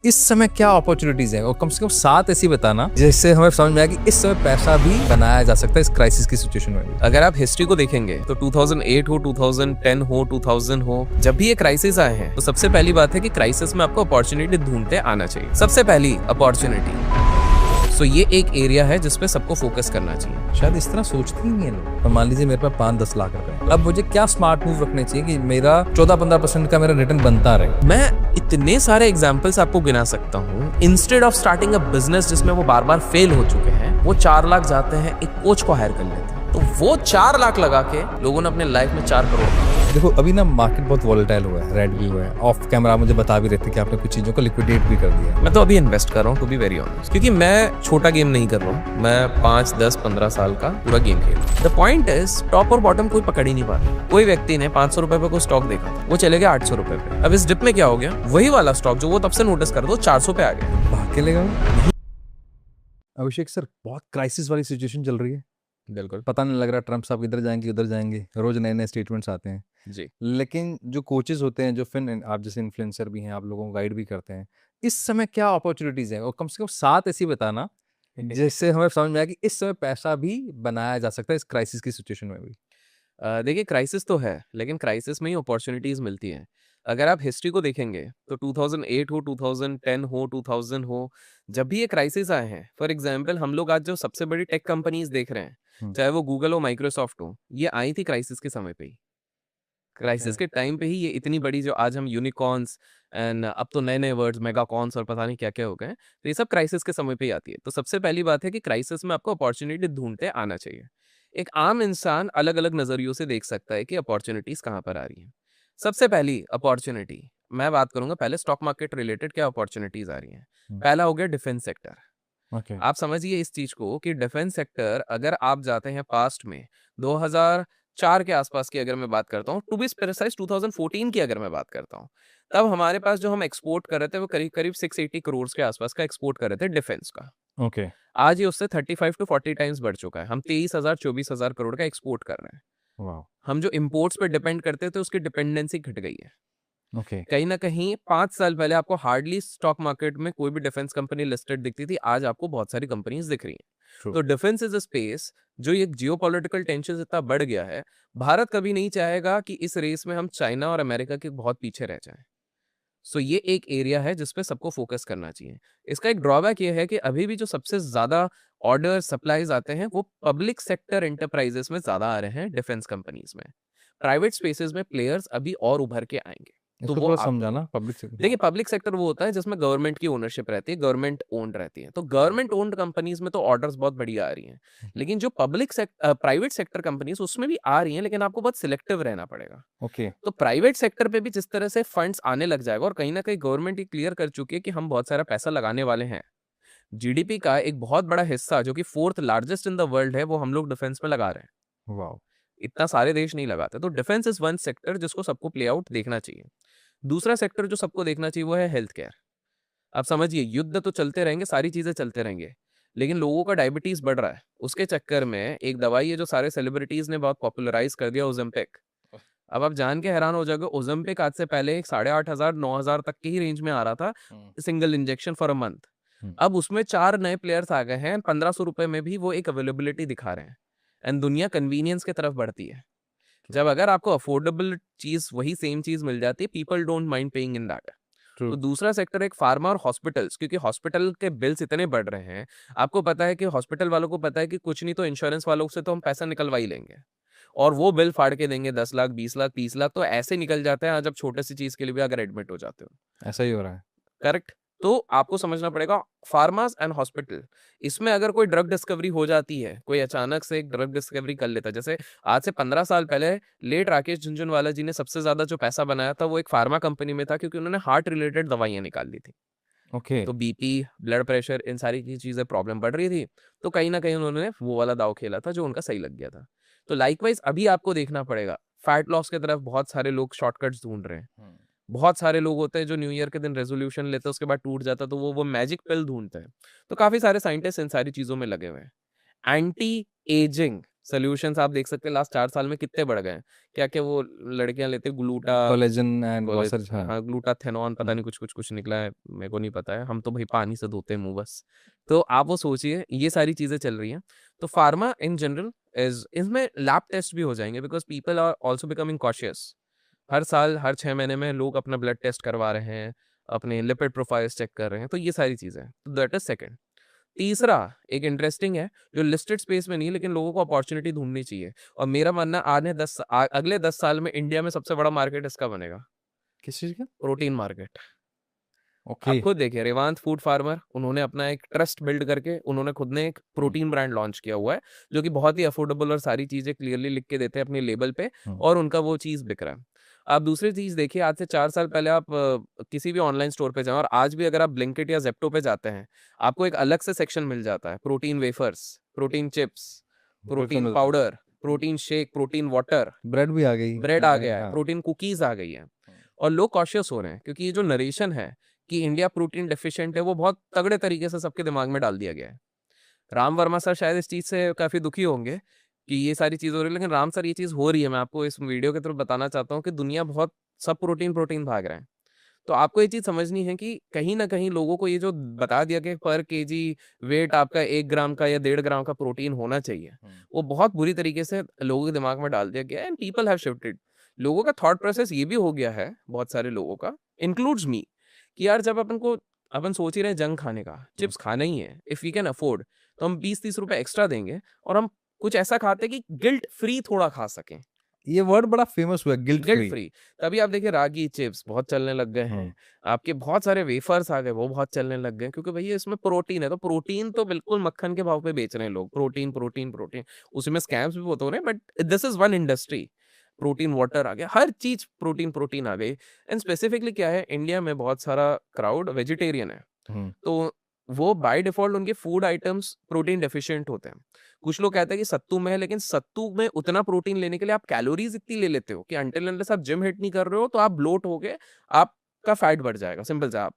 इस समय क्या अपॉर्चुनिटीज है, और कम से कम 7 ऐसी बताना जिससे हमें समझ में आया कि इस समय पैसा भी बनाया जा सकता है इस क्राइसिस की सिचुएशन में भी। अगर आप हिस्ट्री को देखेंगे तो 2008 हो, 2010 हो, 2000 हो, जब भी ये क्राइसिस आए हैं तो सबसे पहली बात है कि क्राइसिस में आपको अपॉर्चुनिटी ढूंढते आना चाहिए। सबसे पहली अपॉर्चुनिटी, सो ये एक एरिया है जिसपे सबको फोकस करना चाहिए। शायद इस तरह सोचते ही नहीं है लोग। और मान लीजिए मेरे पास 5-10 लाख रुपए, अब मुझे क्या स्मार्ट मूव रखने चाहिए कि मेरा 14-15% का मेरा रिटर्न बनता रहे। मैं इतने सारे एग्जाम्पल्स आपको गिना सकता हूँ। Instead of starting a business जिसमें वो बार बार फेल हो चुके हैं, वो 4 लाख जाते हैं, एक कोच को हायर कर लेते हैं, तो वो 4 लाख लगा के लोगों ने अपने लाइफ में 4 करोड़। देखो अभी ना मार्केट बहुत वॉलेटाइल हुआ है, रेड भी हुआ है। ऑफ कैमरा आप मुझे बता भी रहे थे कि आपने कुछ चीजों को लिक्विडेट भी कर दिया है। मैं तो अभी इन्वेस्ट कर रहा हूँ, टू बी वेरी ऑनेस्ट, क्योंकि मैं छोटा गेम नहीं कर रहा हूँ। मैं 5, 10, 15 साल का पूरा गेम खेल रहा हूँ। द पॉइंट इज टॉप और बॉटम कोई पकड़ ही नहीं पा रहा। कोई व्यक्ति ने 500 रुपए पे कोई स्टॉक देखा था, वो चले गया 800 रुपए पे। अब इस डिप में क्या हो गया, वही वाला स्टॉक जो वो तब से नोटिस कर दो 400 पे आ गया। भाग के लेगा। अभिषेक सर, बहुत क्राइसिस वाली सिचुएशन चल रही है। बिल्कुल पता नहीं लग रहा ट्रम्प साहब इधर जाएंगे उधर जाएंगे, रोज नए नए स्टेटमेंट्स आते हैं। जी। लेकिन जो कोचेज होते हैं, जो फिर आप जैसे इन्फ्लुएंसर भी हैं, आप लोगों को गाइड भी करते हैं, इस समय क्या अपॉर्चुनिटीज है, और कम से कम 7 ऐसी बताना जिससे हमें समझ में आया कि इस समय पैसा भी बनाया जा सकता है इस क्राइसिस की सिचुएशन में भी। देखिए क्राइसिस तो है, लेकिन क्राइसिस में ही अपॉर्चुनिटीज मिलती हैं। अगर आप हिस्ट्री को देखेंगे तो 2008 हो, 2010 हो, 2000 हो, जब भी ये क्राइसिस आए हैं, फॉर एग्जांपल हम लोग आज जो सबसे बड़ी टेक कंपनीज देख रहे हैं, चाहे वो गूगल हो, माइक्रोसॉफ्ट हो, ये आई थी क्राइसिस के समय पे ही। क्राइसिस के टाइम पे ही ये इतनी बड़ी, जो आज हम यूनिकॉर्न्स एंड अब तो नए नए वर्ड्स मेगाकॉर्न्स और पता नहीं क्या क्या हो गए हैं, तो ये सब क्राइसिस के समय पे ही आती है। तो सबसे पहली बात है कि क्राइसिस में आपको अपॉर्चुनिटी ढूंढते आना चाहिए। एक आम इंसान अलग अलग नजरियों से देख सकता है कि अपॉर्चुनिटीज कहाँ पर आ रही हैं। सबसे पहली अपॉर्चुनिटी मैं बात करूंगा, पहले स्टॉक मार्केट रिलेटेड क्या अपॉर्चुनिटीज आ रही हैं। पहला हो गया डिफेंस सेक्टर। ओके। आप समझिए इस चीज को कि डिफेंस सेक्टर, अगर आप जाते हैं पास्ट में 2004 के आसपास की अगर मैं बात करता हूँ, टू बी प्रिसाइज 2014 की अगर मैं बात करता हूँ, तब हमारे पास जो हम एक्सपोर्ट कर रहे थे वो करीब करीब 680 करोड़ के आसपास का एक्सपोर्ट कर रहे थे डिफेंस का। ओके। आज ये उससे 35 टू 40 टाइम्स बढ़ चुका है। हम 23,000-24,000 करोड़ का एक्सपोर्ट कर रहे हैं। वाह। हम जो इम्पोर्ट्स पे डिपेंड करते थे उसकी डिपेंडेंसी घट गई है। ओके। कहीं ना कहीं 5 साल पहले आपको हार्डली स्टॉक मार्केट में कोई भी डिफेंस कंपनी लिस्टेड दिखती थी, आज आपको बहुत सारी कंपनीज दिख रही हैं। ट्रू। तो डिफेंस इज अ स्पेस, जो ये जियोपॉलिटिकल टेंशन इतना बढ़ गया है, भारत कभी नहीं चाहेगा कि इस रेस में हम चाइना और अमेरिका के बहुत पीछे रह जाएं। सो ये एक एरिया है जिसपे सबको फोकस करना चाहिए। इसका एक ड्रॉबैक ये है कि अभी भी जो सबसे ज्यादा ऑर्डर सप्लाईज आते हैं वो पब्लिक सेक्टर एंटरप्राइजेस में ज्यादा आ रहे हैं, डिफेंस कंपनीज में। प्राइवेट स्पेसेस में प्लेयर्स अभी और उभर के आएंगे। तो इसको वो थोड़ा आपको, समझाना पब्लिक से। देखिए पब्लिक सेक्टर वो होता है जिसमें गवर्नमेंट की ओनरशिप रहती है, गवर्नमेंट ओन्ड रहती है। तो गवर्नमेंट ओन्ड कंपनीज में तो ऑर्डर्स बहुत बढ़िया आ रही हैं, लेकिन जो प्राइवेट सेक्टर कंपनीज उसमें भी आ रही हैं, लेकिन आपको बहुत सिलेक्टिव रहना पड़ेगा। ओके। तो प्राइवेट सेक्टर पे भी जिस तरह से फंड्स आने लग जाएगा, और कहीं ना कहीं गवर्नमेंट ये क्लियर कर चुकी है कि हम बहुत सारा पैसा लगाने वाले हैं। जीडीपी का एक बहुत बड़ा हिस्सा जो कि 4th largest in the world है, वो हम लोग डिफेंस में लगा रहे हैं। वाह। इतना सारे देश नहीं लगाते। तो डिफेंस इज वन सेक्टर जिसको सबको प्ले आउट देखना चाहिए। दूसरा सेक्टर जो सबको देखना चाहिए वो है हेल्थ केयर। आप समझिए युद्ध तो चलते रहेंगे, सारी चीजें चलते रहेंगे, लेकिन लोगों का डायबिटीज बढ़ रहा है। उसके चक्कर में एक दवाई है जो सारे सेलिब्रिटीज ने बहुत पॉपुलराइज कर दिया, ओजेम्पिक। अब आप जान के हैरान हो जाओगे, ओजेम्पिक आज से पहले 8,500-9,000 तक की ही रेंज में आ रहा था, single injection for a month. अब उसमें 4 नए प्लेयर्स आ गए हैं, 1500 रुपए में भी वो एक अवेलेबिलिटी दिखा रहे हैं। एंड दुनिया कन्वीनियंस की तरफ बढ़ती है। जब अगर आपको अफोर्डेबल चीज, वही सेम चीज मिल जाती है, people don't mind paying in that. True. तो दूसरा सेक्टर एक फार्मा और हॉस्पिटल्स, क्योंकि हॉस्पिटल के बिल्स इतने बढ़ रहे हैं। आपको पता है कि हॉस्पिटल वालों को पता है कि कुछ नहीं तो इंश्योरेंस वालों से तो हम पैसा निकलवा ही लेंगे, और वो बिल फाड़ के देंगे 10 लाख, 20 लाख, 30 लाख, तो ऐसे निकल जाते हैं आज, जब छोटे सी चीज के लिए भी अगर एडमिट हो जाते हो। ऐसा ही हो रहा है। करेक्ट। तो आपको समझना पड़ेगा फार्मास एंड हॉस्पिटल, इसमें अगर कोई ड्रग डिस्कवरी हो जाती है, कोई अचानक से एक ड्रग डिस्कवरी कर लेता है, जैसे आज से 15 साल पहले लेट राकेश झुनझुनवाला जी ने सबसे ज्यादा जो पैसा बनाया था वो एक फार्मा कंपनी में था, क्योंकि उन्होंने हार्ट रिलेटेड दवाइयां निकाल दी थी। ओके। तो बीपी, ब्लड प्रेशर, इन सारी की चीजें प्रॉब्लम बढ़ रही थी, तो कहीं ना कहीं उन्होंने वो वाला दाव खेला था जो उनका सही लग गया था। तो लाइकवाइज अभी आपको देखना पड़ेगा, फैट लॉस की तरफ बहुत सारे लोग शॉर्टकट्स ढूंढ रहे हैं। बहुत सारे लोग होते हैं जो न्यू ईयर के दिन रेजोल्यूशन लेते हैं, उसके बाद टूट जाता है, तो वो मैजिक पिल ढूंढते हैं। तो काफी सारे साइंटिस्ट इन सारी चीजों में लगे हुए हैं। एंटी एजिंग सॉल्यूशंस आप देख सकते हैं लास्ट 4 साल में कितने बढ़ गए हैं। क्या-क्या वो लड़कियाँ लेते हैं ग्लूटा कोलेजन एंड बहुत कोले सारे, हाँ। हाँ, ग्लूटाथेनॉन पता नहीं कुछ निकला है, मेरे को नहीं पता है, हम तो भाई पानी से धोते हैं मुँह बस। तो आप वो सोचिए ये सारी चीज़ें चल रही हैं। तो फार्मा इन जनरल इसमें लैब टेस्ट भी हो जाएँगे because people are also becoming cautious. हर साल, हर 6 महीने में लोग अपना ब्लड टेस्ट करवा रहे हैं, अपने लिपिड प्रोफाइल्स चेक कर रहे हैं, तो ये सारी चीज़ें हैं। तो दैट इज़ सेकंड। तीसरा एक इंटरेस्टिंग है, जो लिस्टेड स्पेस में नहीं है लेकिन लोगों को अपॉर्च्युनिटी ढूँढनी चाहिए और मेरा मानना अगले 10 साल में इंडिया में सबसे बड़ा मार्केट इसका बनेगा, किस चीज़ का? Protein market. ओके। आप खुद देखिए रेवांत फूड फार्मर उन्होंने अपना एक ट्रस्ट बिल्ड करके उन्होंने खुद ने एक प्रोटीन ब्रांड लॉन्च किया हुआ है, जो कि बहुत ही अफोर्डेबल और सारी चीज़ें क्लियरली लिख के देते हैं अपने लेबल पे हुँ। और उनका वो चीज़ बिक रहा है। आप दूसरी चीज़ देखिए आज से 4 साल पहले आप किसी भी ऑनलाइन स्टोर पे जाएँ और आज भी अगर आप ब्लिंकिट या ज़ेप्टो पे जाते हैं, आपको एक अलग से सेक्शन मिल जाता है, प्रोटीन वेफर्स, प्रोटीन चिप्स, बिल्कुल प्रोटीन मिलता है। Powder, protein shake, protein water, bread भी आ गई। ब्रेड आ गया है, हाँ। प्रोटीन कुकीज़ आ गई हैं हुँ। और लोग कॉशियस हो रहे हैं क्योंकि ये जो नरेशन है कि इंडिया प्रोटीन डेफिशिएंट है, वो बहुत तगड़े तरीके से सबके दिमाग में डाल दिया गया है। राम वर्मा सर शायद इस चीज़ से काफ़ी दुखी होंगे कि ये सारी चीज़ हो रही है, लेकिन राम सर ये चीज़ हो रही है, मैं आपको इस वीडियो के थ्रू बताना चाहता हूँ कि दुनिया बहुत सब प्रोटीन भाग रहे हैं। तो आपको ये चीज़ समझनी है कि कहीं न कहीं लोगों को ये जो बता दिया गया पर केजी वेट आपका 1 ग्राम का या 1.5 ग्राम का प्रोटीन होना चाहिए, हुँ। वो बहुत बुरी तरीके से लोगों के दिमाग में डाल दिया गया है एंड पीपल हैव शिफ्टेड। लोगों का थॉट प्रोसेस ये भी हो गया है, बहुत सारे लोगों का, इंक्लूड्स मी, कि यार जब अपन सोच ही रहे हैं जंक खाने का, हुँ। चिप्स खाना ही है, इफ वी कैन अफोर्ड, तो हम 20-30 रुपए एक्स्ट्रा देंगे और हम कुछ ऐसा खाते हैं कि गिल्ट फ्री थोड़ा खा सकें। ये वर्ड बड़ा फेमस हुआ है, गिल्ट गिल्ट फ्री। फ्री। तभी आप देखिए रागी चिप्स बहुत चलने लग गए हुँ। हैं। आपके बहुत सारे वेफर्स आ गए, वो बहुत चलने लग गए क्योंकि भैया इसमें प्रोटीन है, तो प्रोटीन तो बिल्कुल मक्खन के भाव पे बेच रहे हैं लोग। प्रोटीन। उसी में स्कैम्स भी बहुत हो रहे हैं but this is one industry. Protein water आ गया, हर चीज़ प्रोटीन आ गई एंड स्पेसिफिकली क्या है इंडिया में बहुत सारा क्राउड वेजिटेरियन है। हुँ। तो वो बाय डिफ़ॉल्ट उनके फूड आइटम्स प्रोटीन डेफिशिएंट होते हैं। कुछ लोग कहते हैं कि सत्तू में है, लेकिन सत्तू में उतना प्रोटीन लेने के लिए आप कैलोरीज़ इतनी ले लेते हो कि अनटिल अनलेस आप जिम हिट नहीं कर रहे हो, तो आप ब्लोट होके आपका फैट बढ़ जाएगा, सिंपल सा आप।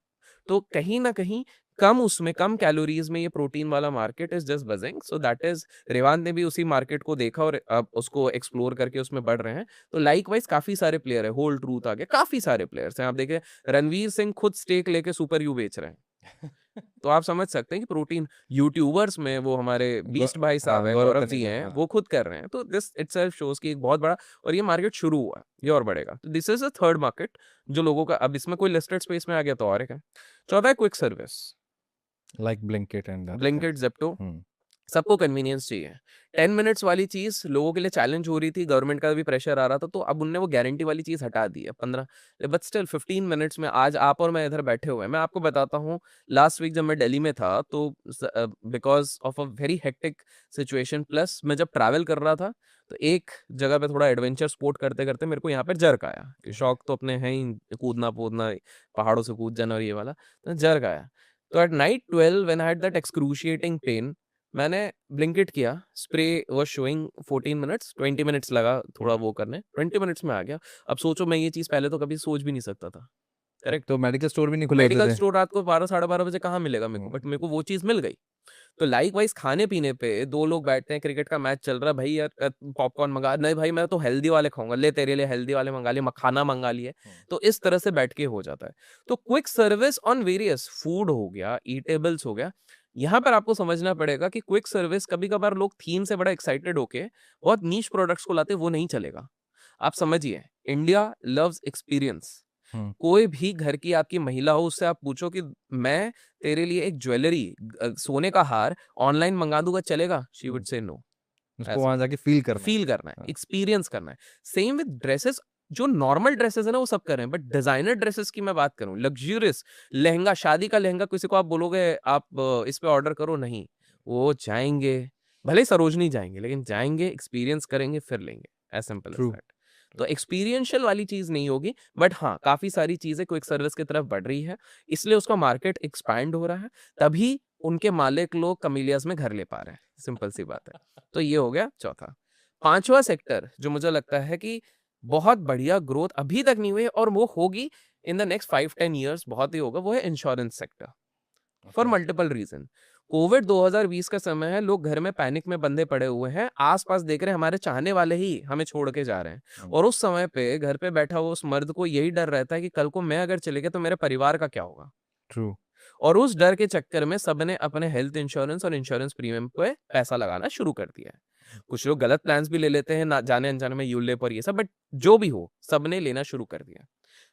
तो कहीं न कहीं कम कैलोरीज़ में ये प्रोटीन वाला market is just buzzing, so that is रेवान ने भी उसी मार्केट को देखा और अब उसको एक्सप्लोर करके उसमें बढ़ रहे हैं। तो लाइकवाइज़ काफ़ी सारे प्लेयर हैं, होल ट्रूथ आ गया, काफ़ी सारे प्लेयर्स हैं। आप देखें रणवीर सिंह खुद स्टेक लेके सुपर यू बेच रहे हैं। तो आप समझ सकते हैं कि प्रोटीन यूट्यूबर्स में वो हमारे गौ बीस्ट भाई साहब हाँ, हैं, गौरव गौरव जी तनेजा, हैं, हाँ। वो खुद कर रहे हैं। तो दिस इटसेल्फ शोज़ कि एक बहुत बड़ा और ये मार्केट शुरू हुआ है, ये और बढ़ेगा। तो this is the third market जो लोगों का अब इसमें कोई लिस्टेड स्पेस में आ गया तो और एक है। चौथा है quick service, like Blinkit and that, Blinkit, Zepto, हुँ। सबको कन्वीनियंस चाहिए। 10 मिनट्स वाली चीज़ लोगों के लिए चैलेंज हो रही थी, गवर्नमेंट का भी प्रेशर आ रहा था, तो अब उनने वो गारंटी वाली चीज़ हटा दी है। 15 बट स्टिल 15 मिनट्स में आज आप और मैं इधर बैठे हुए हैं। मैं आपको बताता हूँ, लास्ट वीक जब मैं दिल्ली में था, तो because of a very hectic situation plus मैं जब ट्रैवल कर रहा था, तो एक जगह पे थोड़ा एडवेंचर स्पोर्ट करते-करते मेरे को यहाँ पे जर्क आया। कि शौक तो अपने हैं ही, कूदना-वूदना, पहाड़ों से कूद जाना और ये वाला, तो जर्क आया। तो at night 12 when I had that excruciating pen, मैंने ब्लिंकिट किया, spray was showing 14 minutes, 20 minutes लगा थोड़ा वो करने, 20 मिनट्स में आ गया। अब सोचो मैं ये चीज़ पहले तो कभी सोच भी नहीं सकता था, करेक्ट? तो मेडिकल स्टोर भी नहीं खुले होते मेडिकल थे? स्टोर रात को 12 साढ़े 12 बजे कहाँ मिलेगा मेरे को, हुँ। बट मेरे को वो चीज़ मिल गई। तो लाइकवाइज़ खाने-पीने पे 2 लोग बैठते हैं, क्रिकेट का मैच चल रहा है, भाई यार पॉपकॉर्न मँगा, नहीं भाई मैं तो हेल्दी वाले खाऊँगा, ले तेरे लिए हेल्दी वाले मँगा लिए, मखाना मँगा लिए। हुँ। तो इस तरह से बैठ के हो जाता है। तो quick service on various food हो गया, ईटेबल्स हो गया। यहाँ पर आपको समझना पड़ेगा कि क्विक सर्विस कभी-कभार लोग थीम से बड़ा एक्साइटेड होके बहुत नीश प्रोडक्ट्स को लाते हैं, वो नहीं चलेगा। आप समझिए, इंडिया लव्स एक्सपीरियंस। हुँ। कोई भी घर की आपकी महिला हो, उससे आप पूछो कि मैं तेरे लिए एक ज्वेलरी सोने का हार ऑनलाइन मंगा दूँगा, चलेगा? She hmm. Would say no. उसको ऐसा वहाँ जाके फ़ील करना है। फ़ील करना है, हाँ। एक्सपीरियंस करना है। सेम विद ड्रेसेस, जो नॉर्मल ड्रेसेस है ना वो सब कर रहे हैं, बट डिज़ाइनर ड्रेसेस की मैं बात करूँ, लक्ज़रियस लहंगा, शादी का लहंगा किसी को आप बोलोगे आप इस पे ऑर्डर करो, नहीं। वो जाएँगे, भले ही सरोजनी जाएँगे, लेकिन जाएँगे, एक्सपीरियंस करेंगे, फिर लेंगे। As simple as true. That. तो एक्सपीरियंशियल वाली चीज़ नहीं होगी, बट हाँ, काफ़ी सारी चीज़ें क्विक सर्विस की तरफ बढ़ रही है, इसलिए उसका मार्केट एक्सपैंड हो रहा है, तभी उनके मालिक लोग कैमेलियास में घर ले पा रहे हैं, सिंपल सी बात है। तो ये हो गया चौथा। 5वां सेक्टर जो मुझे लगता है कि बहुत बढ़िया ग्रोथ अभी तक नहीं हुई है और वो होगी इन द नेक्स्ट 5-10 इयर्स, बहुत ही होगा, वो है insurance sector. For okay. Multiple reason. Covid 2020 का समय है, लोग घर में पैनिक में बंधे पड़े हुए हैं, आसपास देख रहे हैं हमारे चाहने वाले ही हमें छोड़ के जा रहे हैं, और उस समय पे घर पे बैठा हुआ उस मर्द को यही डर रहता है कि कल को मैं अगर चले गया तो मेरे परिवार का क्या होगा। ट्रू। और उस डर के चक्कर में सबने अपने हेल्थ इंश्योरेंस और इंश्योरेंस प्रीमियम पे पैसा लगाना शुरू कर दिया है। कुछ लोग गलत प्लान्स भी ले लेते हैं ना जाने अनजाने में, यूलिप और ये सब, बट जो भी हो सबने लेना शुरू कर दिया।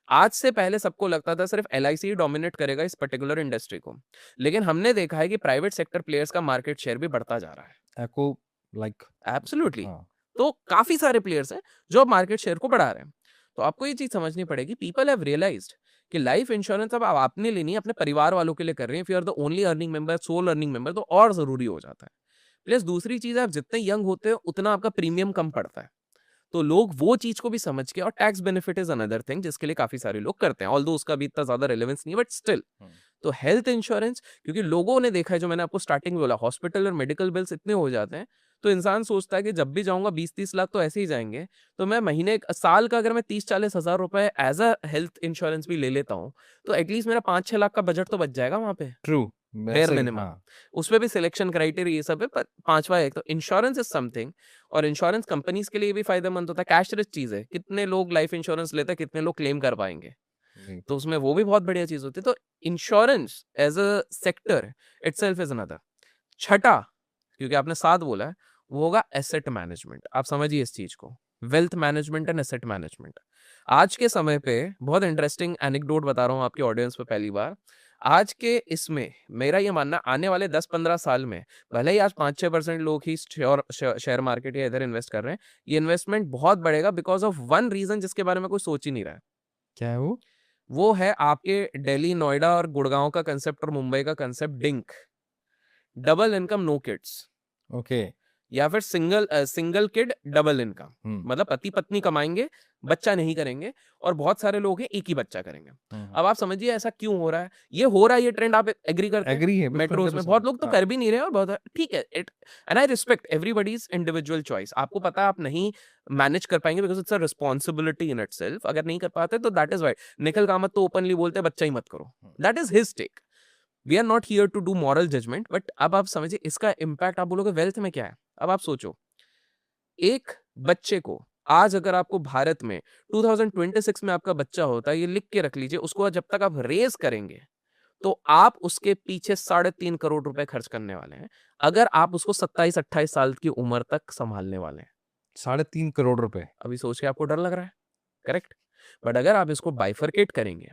आज से पहले सबको लगता था सिर्फ एलआईसी ही डोमिनेट करेगा इस पर्टिकुलर इंडस्ट्री को, लेकिन हमने देखा है कि प्राइवेट सेक्टर प्लेयर्स का मार्केट शेयर भी बढ़ता जा रहा है। एको लाइक एब्सोल्युटली। हाँ तो काफी सारे प्लेयर्स हैं जो अब मार्केट शेयर को बढ़ा रहे हैं। तो आपको ये चीज समझनी पड़ेगी, पीपल हैव रियलाइज्ड कि लाइफ इंश्योरेंस अब आपने लेनी है, अपने परिवार वालों के लिए कर रहे हैं। If you are the only earning member, sole earning member, तो और जरूरी हो जाता है। प्लस दूसरी चीज, आप जितने यंग होते हो उतना आपका प्रीमियम कम पड़ता है। तो लोग वो चीज को भी समझ के, और tax benefit is another thing जिसके लिए काफी सारे लोग करते हैं, ऑल्दो उसका भी इतना ज्यादा रेलेवेंस नहीं है, बट स्टिल। तो हेल्थ इंश्योरेंस, क्योंकि लोगों ने देखा है, जो मैंने आपको स्टार्टिंग में बोला, हॉस्पिटल और मेडिकल बिल्स इतने हो जाते हैं, तो इंसान सोचता है कि जब भी जाऊंगा 20-30 लाख तो ऐसे ही जाएंगे, तो मैं महीने साल का अगर मैं 30-40 हजार रुपए एज अ हेल्थ इंश्योरेंस भी ले लेता हूँ, तो एटलीस्ट मेरा 5-6 लाख का बजट तो बच जाएगा वहां पे, ट्रू बेयर मिनिमम। उसमें भी सिलेक्शन क्राइटेरिया ये सब है, पर पांचवा एक तो इंश्योरेंस इज समथिंग, और इंश्योरेंस कंपनीज के लिए भी फायदेमंद होता है। कैश रिच चीज है, कितने लोग लाइफ इंश्योरेंस लेते हैं, कितने लोग क्लेम कर पाएंगे, तो उसमें वो भी बहुत बढ़िया चीज होती है। तो insurance as a sector itself is another. छठा, क्योंकि आपने साथ बोला है, वो होगा एसेट मैनेजमेंट। आप समझिए इस चीज को, wealth management and asset management. आज के समय पे बहुत इंटरेस्टिंग एनेक्डोट बता रहा हूँ आपके ऑडियंस पे पहली बार। आज के इसमें मेरा ये मानना, आने वाले 10-15 साल में, भले ही आज 5-6% लोग ही शेयर मार्केट या इधर इन्वेस्ट कर रहे हैं, ये इन्वेस्टमेंट बहुत बढ़ेगा बिकॉज ऑफ वन रीजन जिसके बारे में कोई सोच ही नहीं रहा है। क्या है वो है आपके दिल्ली, नोएडा और गुड़गांव का कंसेप्ट और मुंबई का concept, DINK, double income no kids, okay या फिर सिंगल किड डबल इनकम। मतलब पति पत्नी कमाएंगे, बच्चा नहीं करेंगे, और बहुत सारे लोग हैं एक ही बच्चा करेंगे। अब आप समझिए ऐसा क्यों हो रहा है, ये हो रहा है, ये ट्रेंड आप एग्री करते हैं? एग्री है मेट्रोज में बहुत लोग तो कर भी नहीं रहे, और बहुत ठीक है, it and I respect everybody's individual choice. आपको पता है आप नहीं मैनेज कर पाएंगे because it's a responsibility in itself. अगर नहीं कर पाते तो that is white. Nikhil Kamath तो ओपनली बोलते हैं बच्चा ही मत करो, that is his take. We are not here to do moral judgement, but अब आप समझिए इसका इम्पैक्ट। आप बोलोगे वेल्थ में क्या है, अब आप सोचो, एक बच्चे को आज अगर आपको भारत में 2026 में आपका बच्चा होता है, ये लिख के रख लीजिए, उसको जब तक आप रेज करेंगे तो आप उसके पीछे 3.5 करोड़ रुपए खर्च करने वाले हैं, अगर आप उसको 27-28 साल की उम्र तक संभालने वाले हैं। 3.5 करोड़ रुपए। अभी सोच के आपको डर लग रहा है, करेक्ट? बट अगर आप इसको बाइफरकेट करेंगे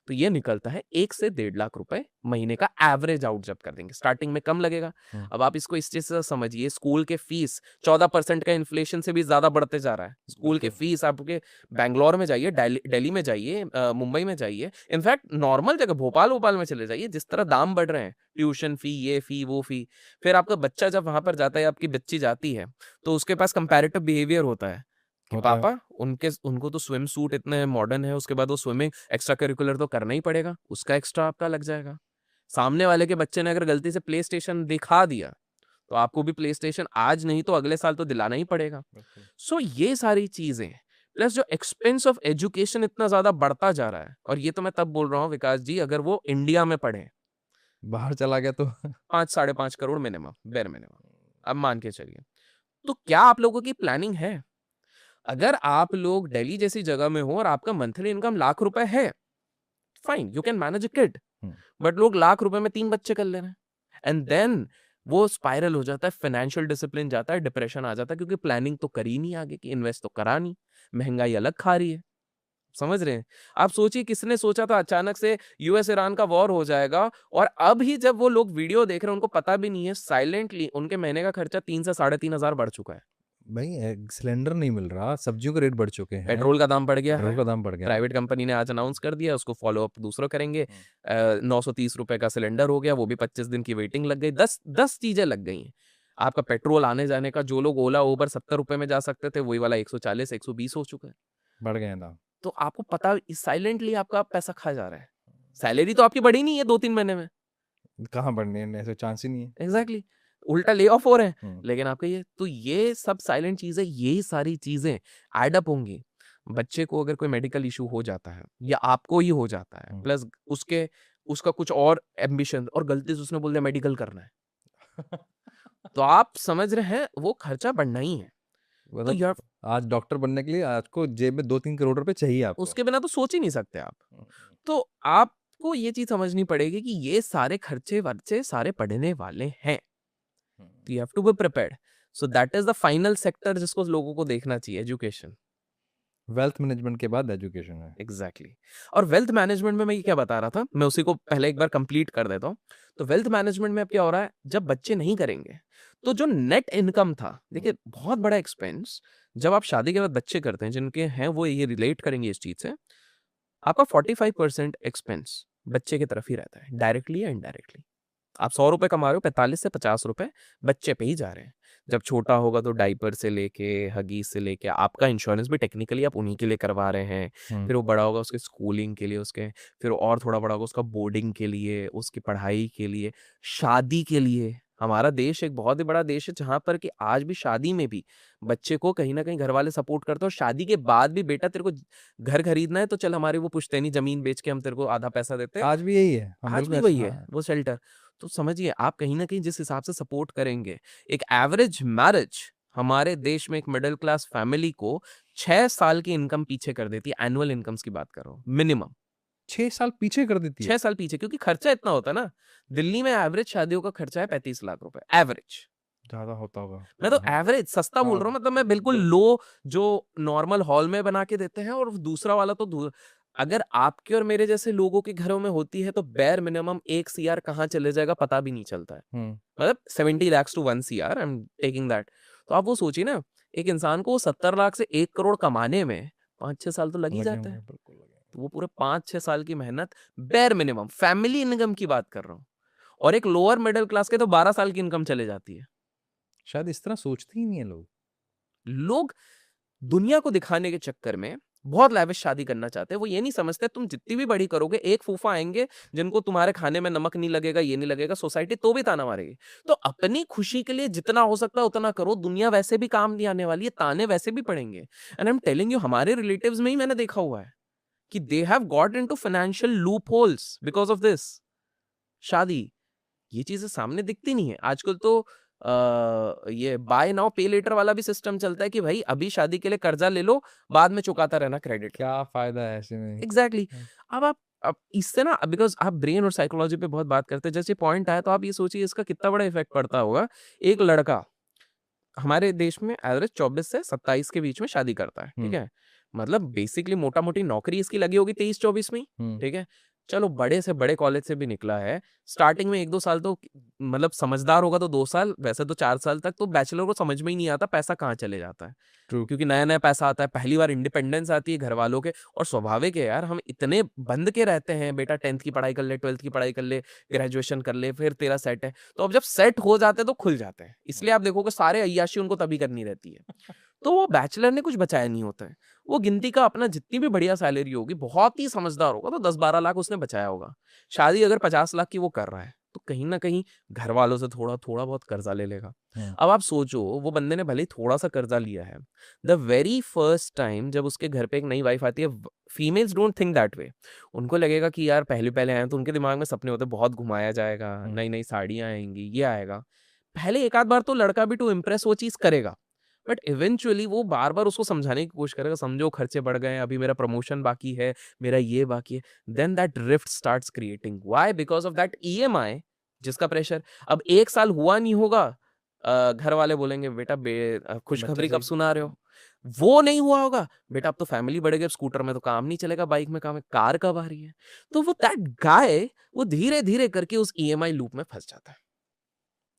तो ये निकलता है 1 से 1.5 लाख रुपए महीने का एवरेज आउट जब कर देंगे। स्टार्टिंग में कम लगेगा। अब आप इसको इस चीज से समझिए, स्कूल के फीस 14% का इन्फ्लेशन से भी ज्यादा बढ़ते जा रहा है। स्कूल के फीस आपके बैंगलोर में जाइए, दिल्ली में जाइए, मुंबई में जाइए, इनफैक्ट नॉर्मल जगह भोपाल में चले जाइए, जिस तरह दाम बढ़ रहे हैं, ट्यूशन फी, ये फी, वो फी। फिर आपका बच्चा जब वहां पर जाता है, आपकी बच्ची जाती है, तो उसके पास कंपैरेटिव बिहेवियर होता है कि पापा उनको तो स्विम सूट इतने मॉडर्न है, उसके बाद वो स्विमिंग एक्स्ट्रा करिकुलर तो करना ही पड़ेगा, उसका एक्स्ट्रा आपका लग जाएगा। सामने वाले के बच्चे ने अगर गलती से प्ले स्टेशन दिखा दिया तो आपको भी प्ले स्टेशन आज नहीं तो अगले साल तो दिलाना ही पड़ेगा। सो ये सारी चीजें, प्लस जो एक्सपेंस ऑफ एजुकेशन इतना ज्यादा बढ़ता जा रहा है, और ये तो मैं तब बोल रहा हूँ विकास जी, अगर वो इंडिया में पढ़े, बाहर चला गया तो 5-5.5 करोड़ मिनिमम, बेर मिनिमम, अब मान के चलिए। तो क्या आप लोगों की प्लानिंग है? अगर आप लोग दिल्ली जैसी जगह में हो और आपका मंथली इनकम लाख रुपए है, fine, you can manage a kid. But लोग लाख रुपए में 3 बच्चे कर ले रहे हैं, एंड देन वो स्पाइरल हो जाता है, फाइनेंशियल डिसिप्लिन जाता है, डिप्रेशन आ जाता है, क्योंकि प्लानिंग तो करी नहीं आगे की, इन्वेस्ट तो करा नहीं, महंगाई अलग खा रही है। समझ रहे हैं? आप सोचिए, किसने सोचा था अचानक से यूएस ईरान का वॉर हो जाएगा, और अब ही जब वो लोग वीडियो देख रहे हैं, उनको पता भी नहीं है, साइलेंटली उनके महीने का खर्चा 3 से 3.5 हजार बढ़ चुका है। भाई सिलेंडर नहीं मिल रहा, सब्जियों के रेट बढ़ चुके हैं, पेट्रोल का दाम बढ़ गया, पेट्रोल का दाम बढ़ गया। प्राइवेट कंपनी ने आज अनाउंस कर दिया, उसको फॉलो अप दूसरों करेंगे। 930 रुपए का सिलेंडर हो गया, वो भी 25 दिन की वेटिंग लग गई, 10 चीजें लग गई हैं। आपका पेट्रोल आने जाने का, जो लोग ओला उबर 70 रुपए में जा सकते थे, वही वाला 140-120 हो चुका है। बढ़ गए दाम। तो आपको पता, साइलेंटली आपका पैसा खा जा रहा है। सैलरी तो आपकी बढ़ी नहीं है 2-3 महीने में, कहाँ बढ़ने है, ऐसे चांस ही नहीं है। एग्जैक्टली उल्टा ले ऑफ हो रहे हैं। लेकिन आपका ये तो, ये सब साइलेंट चीजें, ये सारी चीजें एड अप होंगी। बच्चे को अगर कोई मेडिकल इशू हो जाता है, या आपको ही हो जाता है, प्लस उसके उसका कुछ और एम्बिशन, और गलती से उसने बोल दिया मेडिकल करना है, तो आप समझ रहे हैं वो खर्चा बढ़ना ही है। तो मतलब यार आज डॉक्टर बनने के लिए आपको जेब में 2-3 करोड़ रुपए चाहिए आपको। उसके बिना तो सोच ही नहीं सकते आप। हुँ, तो आपको ये चीज समझनी पड़ेगी कि ये सारे खर्चे वर्चे सारे पड़ने वाले हैं, हुँ। तो you have to be prepared. So that is the final sector जिसको लोगों को देखना चाहिए, एजुकेशन। वेल्थ मैनेजमेंट के बाद एजुकेशन है। Exactly exactly. और वेल्थ मैनेजमेंट में मैं ये क्या बता रहा था, मैं उसी को पहले एक बार कंप्लीट कर देता हूँ। तो वेल्थ मैनेजमेंट में अब क्या हो रहा है, जब बच्चे नहीं करेंगे तो जो नेट इनकम था, देखिए बहुत बड़ा एक्सपेंस जब आप शादी के बाद बच्चे करते हैं, जिनके हैं वो ये रिलेट करेंगे इस चीज से, आपका 45% एक्सपेंस बच्चे की तरफ ही रहता है, डायरेक्टली या इनडायरेक्टली। आप 100 रुपए कमा रहे हो, 45 से 50 रुपए बच्चे पे ही जा रहे हैं। जब छोटा होगा तो डाइपर से लेके हगीज से लेके आपका इंश्योरेंस भी टेक्निकली आप उन्हीं के लिए करवा रहे हैं। हुँ। फिर वो बड़ा होगा उसके स्कूलिंग के लिए, उसके फिर और थोड़ा बड़ा होगा उसका बोर्डिंग के लिए, उसकी पढ़ाई के लिए, शादी के लिए। हमारा देश एक बहुत ही बड़ा देश है जहां पर कि आज भी शादी में भी बच्चे को कहीं ना कहीं घर वाले सपोर्ट करते हैं, और शादी के बाद भी बेटा तेरे को घर खरीदना है तो चल हमारी वो पुश्तैनी जमीन बेच के हम तेरे को आधा पैसा देते हैं। आज भी यही है। हाँ, आज बिल्कुल भी ऐसा वही है हाँ। वो शेल्टर। तो समझिए आप कहीं ना कहीं जिस हिसाब से सपोर्ट करेंगे, एक एवरेज मैरिज हमारे देश में एक मिडिल क्लास फैमिली को 6 साल की इनकम पीछे कर देती है। एनुअल इनकम्स की बात कर रहा हूँ, मिनिमम 6 साल पीछे कर देती है। 6 साल पीछे, क्योंकि खर्चा इतना होता है ना। दिल्ली में एवरेज शादियों का खर्चा है 35 लाख रुपए एवरेज। ज़्यादा होता होगा। मैं तो हाँ, एवरेज सस्ता बोल हाँ, रहा हूँ, मतलब मैं बिल्कुल लो, जो नॉर्मल हॉल में बना के देते हैं, और दूसरा वाला तो अगर आपके और मेरे जैसे लोगों के घरों में होती है तो बेयर मिनिमम 1 CR कहाँ चले जाएगा पता भी नहीं चलता है। हुँ। मतलब 70 lakhs to 1 CR, I am taking that. तो आप वो सोचिए ना, एक इंसान को 70 लाख से 1 करोड़ कमाने में 5-6 साल तो लग ही लगे जाते होंगे, हैं। बिल्कुल लगे तो वो पूरे 5-6 साल की मेहनत, बेयर मिनिमम फैमिली इनकम की बात कर रहा हूँ, और एक लोअर मिडिल क्लास के तो 12 साल की इनकम चले जाती है। शायद इस तरह सोचते ही नहीं है लोग। लोग दुनिया को दिखाने के चक्कर में बहुत लैविश शादी करना चाहते हैं। वो ये नहीं समझते तुम जितनी भी बड़ी करोगे, एक फूफा आएंगे जिनको तुम्हारे खाने में नमक नहीं लगेगा, ये नहीं लगेगा, सोसाइटी तो भी ताना मारेगी। तो अपनी खुशी के लिए जितना हो सकता है उतना करो, दुनिया वैसे भी काम नहीं आने वाली है, ताने वैसे भी पड़ेंगे। And I am telling you, हमारे रिलेटिव्स में ही मैंने देखा हुआ है कि they have got into financial loop holes because of this शादी। ये चीजें सामने दिखती नहीं है आजकल। तो ये बाय नाउ पे लेटर वाला भी सिस्टम चलता है कि भाई अभी शादी के लिए कर्जा ले लो, बाद में चुकाता रहना क्रेडिट। क्या फ़ायदा है ऐसे में? Exactly exactly. हाँ। अब इससे ना, बिकॉज आप ब्रेन और साइकोलॉजी पे बहुत बात करते हैं, जैसे पॉइंट आया तो आप ये सोचिए इसका कितना बड़ा इफेक्ट पड़ता होगा। एक लड़का हमारे देश में एवरेज 24 से 27 के बीच में शादी करता है, ठीक हुँ, है। मतलब बेसिकली मोटा मोटी नौकरी इसकी लगी होगी 23-24 में ही, हुँ। ठीक है। चलो बड़े से बड़े कॉलेज से भी निकला है, स्टार्टिंग में 1-2 साल तो मतलब समझदार होगा तो 2 साल, वैसे तो 4 साल तक तो बैचलर को समझ में ही नहीं आता पैसा कहाँ चले जाता है। ट्रू। क्योंकि नया नया पैसा आता है, पहली बार इंडिपेंडेंस आती है घर वालों के, और स्वाभाविक है यार, हम इतने बंद के रहते हैं, बेटा 10th की पढ़ाई कर ले, 12th की पढ़ाई कर ले, ग्रेजुएशन कर ले, फिर तेरा सेट है। तो अब जब सेट हो जाते हैं तो खुल जाते हैं, इसलिए आप देखोगे सारे अय्याशी उनको तभी करनी रहती है। तो वो बैचलर ने कुछ बचाया नहीं होता है। वो गिनती का अपना जितनी भी बढ़िया सैलरी होगी, बहुत ही समझदार होगा तो 10-12 लाख उसने बचाया होगा। शादी अगर 50 लाख की वो कर रहा है तो कहीं ना कहीं घर वालों से थोड़ा थोड़ा बहुत कर्जा ले लेगा। हुँ। अब आप सोचो, वो बंदे ने भले ही थोड़ा सा कर्जा लिया है, द वेरी फर्स्ट टाइम जब उसके घर पे एक नई वाइफ आती है, females don't think that way. उनको लगेगा कि यार पहले पहले आए हैं, तो उनके दिमाग में सपने होते हैं, बहुत घुमाया जाएगा, हुँ। नई नई साड़ियां आएंगी, ये आएगा। पहले एक आध बार तो लड़का भी टू इम्प्रेस वो चीज करेगा, बट इवेंचुअली वो बार बार उसको समझाने की कोशिश करेगा, समझो खर्चे बढ़ गए हैं, अभी मेरा प्रमोशन बाकी है, मेरा ये बाकी है। Then that rift starts creating, why? Because of that EMI, जिसका प्रेशर। अब 1 साल हुआ नहीं होगा, घर वाले बोलेंगे बेटा बच्चा खुशखबरी कब चाहिए। सुना रहे हो। वो नहीं हुआ होगा, बेटा अब तो फैमिली बढ़ गई, अब स्कूटर में तो काम नहीं चलेगा, बाइक में काम है, कार कब आ रही है। तो वो दैट गाय वो धीरे धीरे करके उस ईएमआई लूप में फंस जाता है।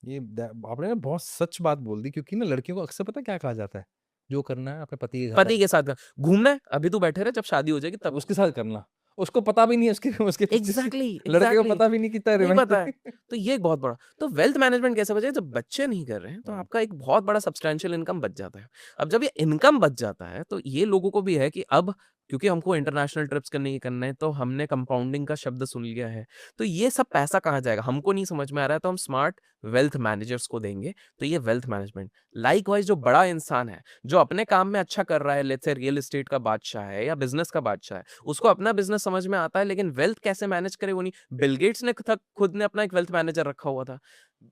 ये आपने ना बहुत सच बात बोल दी क्योंकि ना लड़कियों को अक्सर पता है क्या कहा जाता है? जो करना है अपने पति के घर पति के साथ घूमना है, अभी तू बैठे रहे, जब शादी हो जाएगी तब। उसके साथ करना। उसको पता भी नहीं है उसके उसके पीछे से एग्जैक्टली लड़के को एग्जैक्टली पता भी नहीं कितना नहीं रिवेंज पता है। तो ये एक बहुत बड़ा, तो वेल्थ मैनेजमेंट कैसे बचे, जब बच्चे नहीं कर रहे हैं तो हाँ। आपका एक बहुत बड़ा सब्सटैंशियल इनकम बच जाता है। अब जब ये इनकम बच जाता है तो ये लोगों को भी है कि अब क्योंकि हमको इंटरनेशनल ट्रिप्स करना है तो हमने कंपाउंडिंग का शब्द सुन लिया है। तो ये सब पैसा कहाँ जाएगा हमको नहीं समझ में आ रहा है, तो हम स्मार्ट वेल्थ मैनेजर्स को देंगे। तो ये वेल्थ मैनेजमेंट लाइकवाइज जो बड़ा इंसान है जो अपने काम में अच्छा कर रहा है, लेट्स से रियल एस्टेट का बादशाह है या बिजनेस का बादशाह है, उसको अपना बिजनेस समझ में आता है, लेकिन वेल्थ कैसे मैनेज करे वो नहीं। बिल गेट्स ने खुद ने अपना एक वेल्थ मैनेजर रखा हुआ था।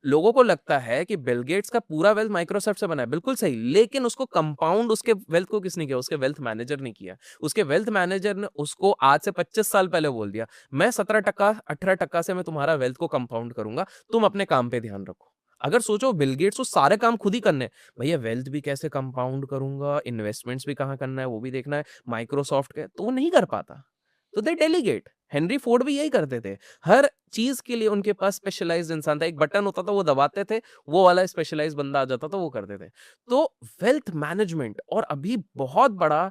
लोगों को लगता है कि बिल गेट्स का पूरा वेल्थ माइक्रोसॉफ्ट से बना है, बिल्कुल सही, लेकिन उसको कंपाउंड उसके वेल्थ को किसने किया? उसके वेल्थ मैनेजर ने किया। उसके वेल्थ मैनेजर ने उसको आज से 25 साल पहले बोल दिया, मैं 17% 18% से मैं तुम्हारा वेल्थ को कंपाउंड करूंगा, तुम अपने काम पे ध्यान रखो। अगर सोचो बिल गेट्स को सारे काम खुद ही करने, भैया वेल्थ भी कैसे कंपाउंड करूंगा, इन्वेस्टमेंट्स भी कहाँ करना है वो भी देखना है, माइक्रोसॉफ्ट के, तो वो नहीं कर पाता। तो दे डेलीगेट। हेनरी फोर्ड भी यही करते थे। हर चीज के लिए उनके पास स्पेशलाइज्ड इंसान था। एक बटन होता था वो दबाते थे, वो वाला स्पेशलाइज्ड बंदा आ जाता था, वो करते थे। तो वेल्थ मैनेजमेंट और अभी बहुत बड़ा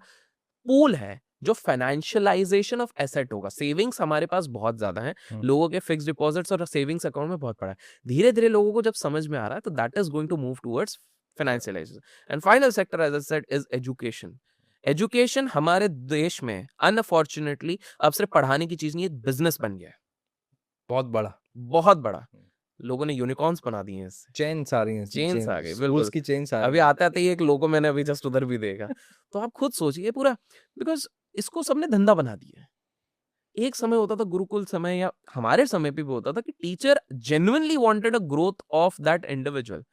पूल है जो फाइनेंशियलाइजेशन ऑफ एसेट होगा। सेविंग्स हमारे पास बहुत ज्यादा है, लोगों के फिक्स डिपॉजिट्स और सेविंग्स अकाउंट में बहुत पड़ा है। धीरे धीरे लोगों को जब समझ में आ रहा है तो that is going to move towards financialisation. And final sector as I said is education. Education हमारे देश में अनफॉर्चुनेटली अब सिर्फ पढ़ाने की चीज नहीं, एक बिजनेस बन गया है, बहुत बड़ा बहुत बड़ा। लोगों ने यूनिकॉर्न्स बना दिए हैं इससे, चेन्स आ रही हैं, चेन्स आ गई, स्कूल्स बिल्कुल। की चेन्स आ अभी रही हैं। आते आते ही एक लोगो मैंने अभी जस्ट उधर भी देखा। तो आप खुद सोचिए पूरा, बिकॉज इसको सबने धंधा बना दिया है। एक समय होता था गुरुकुल समय या हमारे समय पे भी होता था कि teacher genuinely wanted a growth of that individual.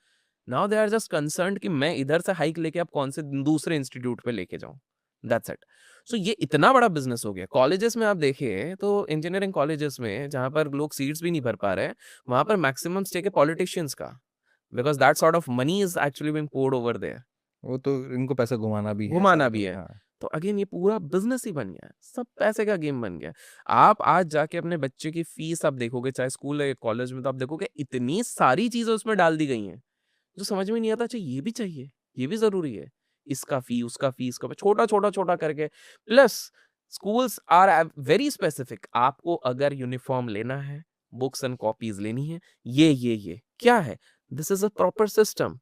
Now they are just concerned कि मैं इधर से हाइक लेके अब कौन से दूसरे इंस्टीट्यूट पे लेके जाऊं। That's it. सो ये इतना बड़ा बिजनेस हो गया। कॉलेजेस में आप देखिए तो इंजीनियरिंग कॉलेजेस में जहां पर लोग सीट्स भी नहीं भर पा रहे हैं, वहां पर मैक्सिमम स्टेक है पॉलिटिशियंस का, because that sort of money is actually being poured over there. वो तो इनको पैसा घुमाना भी है घुमाना सारा भी कुछ, है। हाँ। तो अगेन ये पूरा बिजनेस ही बन गया है, सब पैसे का गेम बन गया है। आप आज जाके अपने बच्चे की फीस आप देखोगे, चाहे स्कूल या कॉलेज में, तो आप देखोगे इतनी सारी चीजें उसमें डाल दी गई हैं जो समझ में नहीं आता। अच्छा ये भी चाहिए, ये भी जरूरी है, इसका फी उसका फी इसका, छोटा छोटा छोटा करके। Plus schools are very specific. आपको अगर यूनिफॉर्म लेना है, बुक्स एंड कॉपीज लेनी है, ये क्या है, this is a proper system.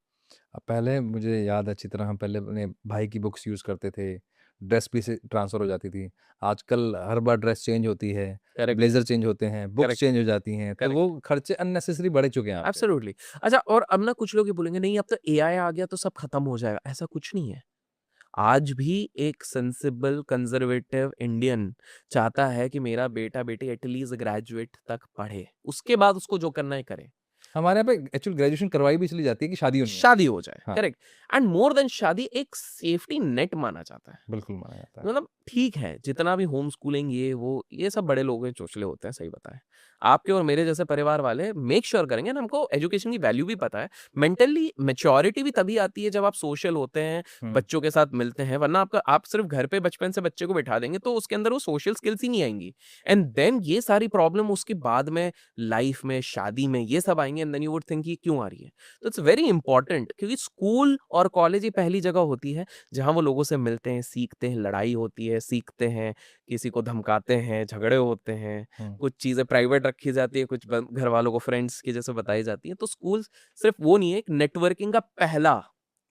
अब पहले मुझे याद है अच्छी तरह, हम पहले अपने भाई की बुक्स यूज़ करते थे, ड्रेस भी से ट्रांसफ़र हो जाती थी। आजकल हर बार ड्रेस चेंज होती है, करेक्ट, ब्लेज़र चेंज होते हैं, बुक्स करेक्ट, चेंज हो जाती हैं, तो करेक्ट। वो खर्चे अननेसेसरी बढ़ चुके हैं यहाँ पे। एब्सोल्युटली। अच्छा, और अब ना कुछ लोग ये बोलेंगे नहीं अब तो एआई आ गया तो सब खत्म हो जाएगा, ऐसा कुछ नहीं है। आज भी एक सेंसिबल कंजर्वेटिव इंडियन चाहता है कि मेरा बेटा बेटी एटलीस्ट ग्रेजुएट तक पढ़े, उसके बाद उसको जो करना है करे, हमारे यहाँ पे एक्चुअल ग्रेजुएशन करवाई भी इसलिए जाती है कि शादी होनी है। शादी हो जाए। हाँ, करेक्ट। एंड मोर देन शादी एक सेफ्टी नेट माना जाता है। बिल्कुल माना जाता है। मतलब ठीक है, जितना भी होम स्कूलिंग ये वो ये सब बड़े लोग हैं, चोचले होते हैं, सही बताएं। आपके और मेरे जैसे परिवार वाले मेक श्योर करेंगे ना, हमको एजुकेशन की वैल्यू भी पता है। मेंटली मैच्योरिटी भी तभी आती है जब आप सोशल होते हैं, बच्चों के साथ मिलते हैं, वरना आपका आप सिर्फ घर पे बचपन से बच्चे को बिठा देंगे तो उसके अंदर वो सोशल स्किल्स ही नहीं आएंगी। एंड देन ये सारी प्रॉब्लम उसके बाद में लाइफ में, शादी में, ये सब आएंगे, and then you would think ये क्यों आ रही है। तो इट्स वेरी इंपॉर्टेंट, क्योंकि स्कूल और कॉलेज ही पहली जगह होती है जहाँ वो लोगों से मिलते हैं, सीखते हैं, लड़ाई होती है, सीखते हैं, किसी को धमकाते हैं, झगड़े होते हैं, कुछ चीज़ें प्राइवेट रखी जाती है, कुछ घर वालों को फ्रेंड्स की जैसे बताई जाती है। तो स्कूल सिर्फ वो नहीं है, एक नेटवर्किंग का पहला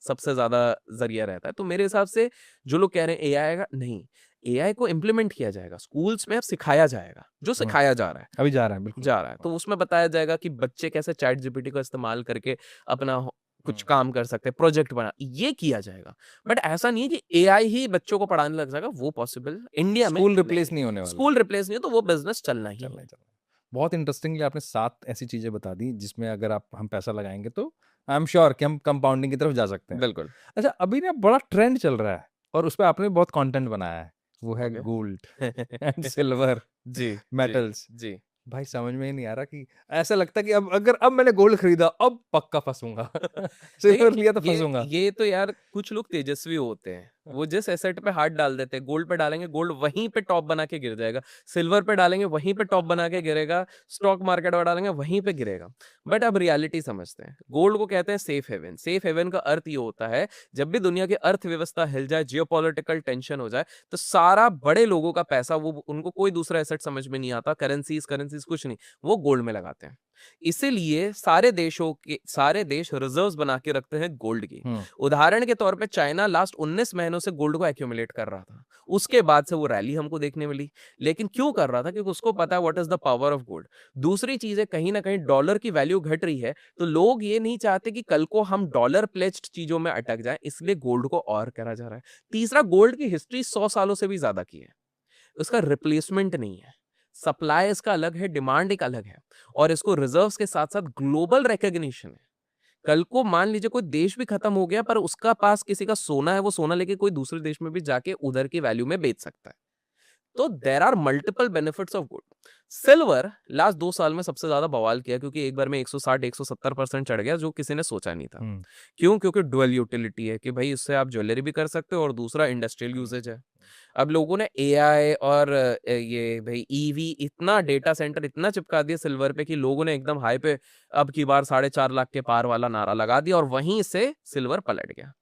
सबसे ज्यादा जरिया रहता है। तो मेरे हिसाब से जो लोग कह रहे हैं एआई आएगा, नहीं, एआई को इम्प्लीमेंट किया जाएगा स्कूल्स में, अब सिखाया जाएगा, जो सिखाया जा रहा है, अभी जा रहा है, बिल्कुल जा रहा है। तो उसमें बताया जाएगा कि बच्चे कैसे चैट जीपीटी का इस्तेमाल करके अपना कुछ काम कर सकते हैं, प्रोजेक्ट बना, ये किया जाएगा। बट ऐसा नहीं है कि एआई ही बच्चों को पढ़ाने लग जाएगा, वो पॉसिबल इंडिया में स्कूल रिप्लेस नहीं होने वाला। स्कूल रिप्लेस नहीं हो, तो वो बिजनेस चलना ही चलना है। ही चलना। बहुत इंटरेस्टिंगली आपने 7 ऐसी चीज़ें बता दी जिसमें अगर हम पैसा लगाएँगे तो आई एम श्योर कि हम कंपाउंडिंग की तरफ जा सकते हैं। बिल्कुल। अच्छा, अभी ना बड़ा ट्रेंड चल रहा है और उसपे आपने भी बहुत कंटेंट बनाया है, वो है ओके। गोल्ड एंड सिल्वर जी, जी, मेटल्स। जी। भाई समझ में ही नहीं आ रहा कि ऐसा लगता है कि अब मैंने गोल्ड खरीदा अब पक्का फंसूंगा। देखिए, सिल्वर लिया तो ये फंसूंगा। ये तो यार कुछ लोग तेजस्वी होते हैं, वो जिस एसेट पे हाथ डाल देते हैं, गोल्ड पे डालेंगे, गोल्ड वहीं पे टॉप बना के गिर जाएगा, सिल्वर पे डालेंगे वहीं पे टॉप बना के गिरेगा, स्टॉक मार्केट में डालेंगे वहीं पे गिरेगा। बट अब रियलिटी समझते हैं, गोल्ड को कहते हैं सेफ हेवन। सेफ हेवन का अर्थ ये होता है, जब भी दुनिया की अर्थव्यवस्था हिल जाए, जियोपॉलिटिकल टेंशन हो जाए, तो सारा बड़े लोगों का पैसा, वो उनको कोई दूसरा एसेट समझ में नहीं आता, करेंसीज करेंसीज कुछ नहीं, वो गोल्ड में लगाते हैं। इसीलिए सारे देश रिजर्व्स बना के रखते हैं गोल्ड की। उदाहरण के तौर पे चाइना लास्ट 19 महीनों से गोल्ड को एक्यूमुलेट कर रहा था। उसके बाद से वो रैली हमको देखने मिली। लेकिन क्यों कर रहा था? क्योंकि उसको पता है what is the power of gold. दूसरी चीज है, कहीं ना कहीं डॉलर की वैल्यू घट रही है, तो लोग ये नहीं चाहते कि कल को हम डॉलर प्लेज्ड चीजों में अटक जाए, इसलिए गोल्ड को और करा जा रहा है। तीसरा, गोल्ड की हिस्ट्री 100 सालों से भी ज्यादा की है, उसका रिप्लेसमेंट नहीं है। सप्लाई इसका अलग है, डिमांड एक अलग है, और इसको रिजर्व्स के साथ साथ ग्लोबल रिकॉग्निशन है। कल को मान लीजिए कोई देश भी खत्म हो गया, पर उसका पास किसी का सोना है, वो सोना लेके कोई दूसरे देश में भी जाके उधर की वैल्यू में बेच सकता है। तो there are multiple benefits of gold. Silver last 2 साल में सबसे ज्यादा बवाल किया, क्योंकि एक बार में 160-170% चढ़ गया, जो किसी ने सोचा नहीं था। हम्म, क्यों? क्योंकि डुअल यूटिलिटी है कि भाई इससे आप ज्वेलरी भी कर सकते हो और दूसरा इंडस्ट्रियल यूजेज है। अब लोगों ने एआई और ये भाई ईवी, इतना डेटा सेंटर इतना चिपका दिया सिल्वर पे कि लोगों ने एकदम हाई पे अब की बार 4.5 लाख के पार वाला नारा लगा दिया, और वहीं से सिल्वर पलट गया।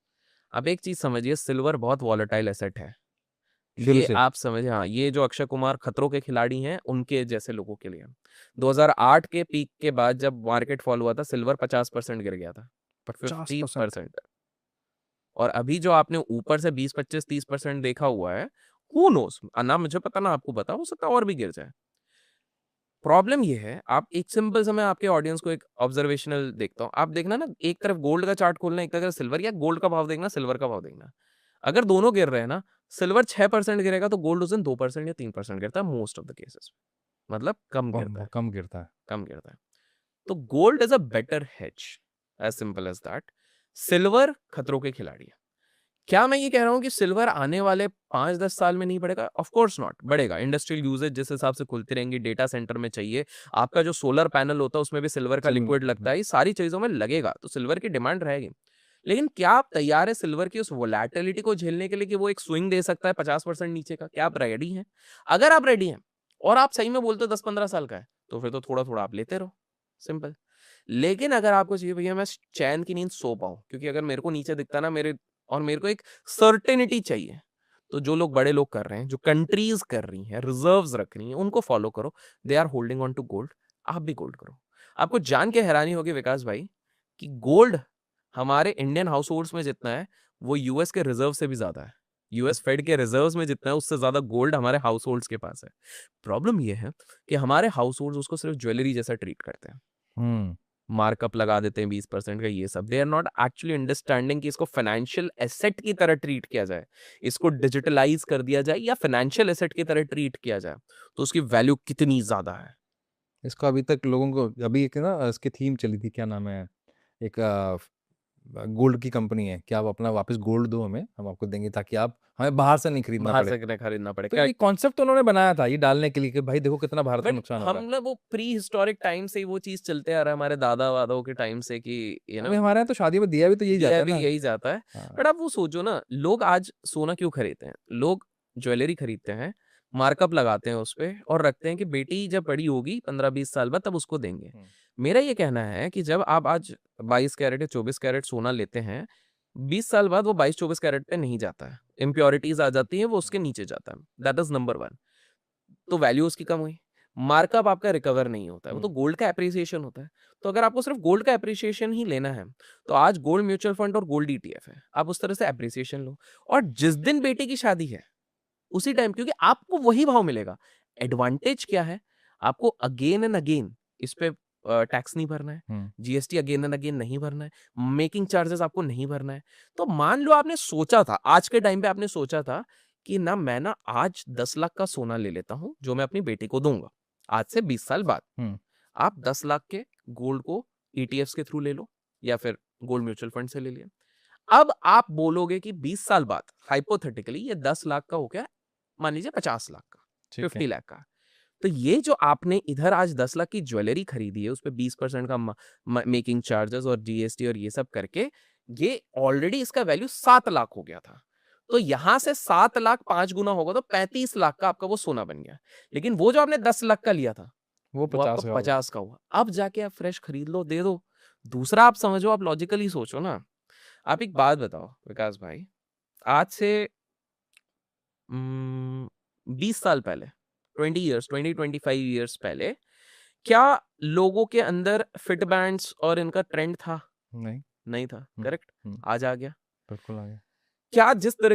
अब एक चीज समझिए, सिल्वर बहुत वॉलेटाइल एसेट है। शुरू ये से। आप समझे, हाँ, ये जो अक्षय कुमार खतरों के खिलाड़ी हैं उनके जैसे लोगों के लिए। 2008 के पीक के बाद जब मार्केट फॉल हुआ था, सिल्वर 50% गिर गया था, 50%। 50%। और अभी जो आपने ऊपर से 20, 25, 30% देखा हुआ है, हु नोस, ना मुझे पता ना आपको पता, हो सकता है और भी गिर जाए। प्रॉब्लम ये है, आप एक सिंपल सा, मैं आपके ऑडियंस को एक ऑब्जर्वेशनल देखता हूँ, आप देखना ना, एक तरफ गोल्ड का चार्ट खोलना, एक तरफ सिल्वर, या गोल्ड का भाव देखना, सिल्वर का भाव देखना। अगर दोनों गिर रहे हैं ना, सिल्वर 6% गिरेगा तो गोल्ड उस दिन 2% या 3% गिरता है, मोस्ट ऑफ द केसेस, मतलब कम गिरता है, कम गिरता है। कम गिरता है। तो gold is a better hedge, as simple as that. Silver खतरों के खिलाड़ी है। क्या मैं ये कह रहा हूँ कि सिल्वर आने वाले 5-10 साल में नहीं बढ़ेगा? ऑफ कोर्स नॉट, बढ़ेगा। इंडस्ट्रियल यूजेज जिस हिसाब से खुलती रहेंगी, डेटा सेंटर में चाहिए, आपका जो सोलर पैनल होता है उसमें भी सिल्वर का लिक्विड लगता है, ये सारी चीजों में लगेगा, तो सिल्वर की डिमांड रहेगी। लेकिन क्या आप तैयार है सिल्वर की उस वोलेटिलिटी को झेलने के लिए कि वो एक स्विंग दे सकता है 50% नीचे का? क्या आप रेडी हैं? अगर आप रेडी हैं और आप सही में बोलते हो 10-15 साल का है, तो फिर तो थोड़ा थोड़ा आप लेते रहो, सिंपल। लेकिन अगर आपको चाहिए भैया मैं चैन की नींद सो पाऊं, क्योंकि अगर मेरे को नीचे दिखता ना, मेरे को एक सर्टेनिटी चाहिए, तो जो लोग बड़े लोग कर रहे हैं, जो कंट्रीज कर रही हैं, रिजर्व्स रख रही हैं, उनको फॉलो करो। They are holding on to gold, आप भी गोल्ड करो। आपको जान के हैरानी होगी विकास भाई, कि गोल्ड हमारे इंडियन हाउस होल्ड्स में जितना है, वो यूएस के रिजर्व से भी ज्यादा है। यूएस फेड के रिजर्व्स में जितना है, उससे ज्यादा गोल्ड हमारे हाउस होल्ड्स के पास है। प्रॉब्लम ये है कि हमारे हाउस होल्ड्स उसको सिर्फ ज्वेलरी जैसा ट्रीट करते हैं, हम्म। मार्कअप लगा देते हैं 20% का, ये सब। They are not actually understanding कि इसको फाइनेंशियल एसेट की तरह ट्रीट किया जाए, इसको डिजिटलाइज कर दिया जाए या फाइनेंशियल एसेट की तरह ट्रीट किया जाए, तो उसकी वैल्यू कितनी ज्यादा है। इसका अभी तक लोगों को, अभी एक ना इसकी थीम चली थी, क्या नाम है, एक गोल्ड की कंपनी है, कि आप अपना वापस गोल्ड दो हमें, हम आपको देंगे, ताकि आप हमें बाहर से नहीं खरीदना बाहर पड़े। से खरीदना पड़े तो क्या? ये कॉन्सेप्ट तो उन्होंने बनाया था ये डालने के लिए, कि भाई देखो कितना भारत को बट नुकसान हो हम रहा है। ना वो प्री हिस्टोरिक टाइम से ही वो चीज चलते आ रहा है, हमारे दादा वादाओं के टाइम से, कि अभी हमारे यहाँ तो शादी में दिया भी तो यही जाता दिया है भी ना। यही जाता है। हाँ। बट आप वो सोचो ना, लोग आज सोना क्यों खरीदते हैं? लोग ज्वेलरी खरीदते हैं, मार्कअप लगाते हैं उस पे, और रखते हैं कि बेटी जब बड़ी होगी 15-20 साल बाद, तब उसको देंगे। हम्म, मेरा ये कहना है कि जब आप आज 22 कैरेट या 24 कैरेट सोना लेते हैं, 20 साल बाद वो 22-24 कैरेट पे नहीं जाता है, इम्प्योरिटीज आ जाती है, वो उसके नीचे जाता है। That is number 1। तो वैल्यू उसकी कम हुई, मार्कअप आपका रिकवर नहीं होता है, वो तो गोल्ड का एप्रिसिएशन होता है। तो अगर आपको सिर्फ गोल्ड का एप्रिसिएशन ही लेना है, तो आज गोल्ड म्यूचुअल फंड और गोल्ड ईटीएफ है, आप उस तरह से एप्रिसिएशन लो। और जिस दिन बेटे की शादी है, उसी टाइम, क्योंकि आपको वही भाव मिलेगा। एडवांटेज क्या है? आपको अगेन एंड अगेन इस पे टैक्स नहीं भरना है, हम्म, जीएसटी अगेन एंड अगेन नहीं भरना है, मेकिंग चार्जेस आपको नहीं भरना है। तो मान लो आपने सोचा था, आज के टाइम पे आपने सोचा था कि ना मैं ना आज 10 लाख का सोना ले लेता हूं, जो मैं अपनी बेटी को दूंगा आज से 20 साल बाद। हम्म, आप 10 लाख के गोल्ड को ईटीएफ के थ्रू ले लो, या फिर गोल्ड म्यूचुअल फंड से ले लिया। अब आप बोलोगे कि 20 साल बाद हाइपोथेटिकली ये 10 लाख का हो गया, मान लीजिए 50 लाख का, ठीक है। 50 लाख का। तो ये जो आपने इधर आज 10 लाख की ज्वेलरी खरीदी है, उस पर 20% का मेकिंग चार्जेस और जीएसटी और ये सब करके, ये ऑलरेडी इसका वैल्यू 7 लाख हो गया था। तो यहां से 7 लाख 5 गुना होगा, तो 35 लाख का आपका वो सोना बन गया। लेकिन वो जो आपने 10 लाख का लिया था, वो वो आपका 50 का होगा। 50 का हुआ। अब जाके आप फ्रेश खरीद लो, दे दो। दूसरा, आप समझो, आप लॉजिकली सोचो ना। आप एक बात बताओ विकास भाई, आज से 20 साल पहले, 20 25 ईयर्स पहले, क्या लोगों के अंदर फिट बैंड्स और इनका ट्रेंड था? नहीं। नहीं था, हम्म, करेक्ट। हम्म, आज आ गया। बिल्कुल आ गया। क्या जिस तरह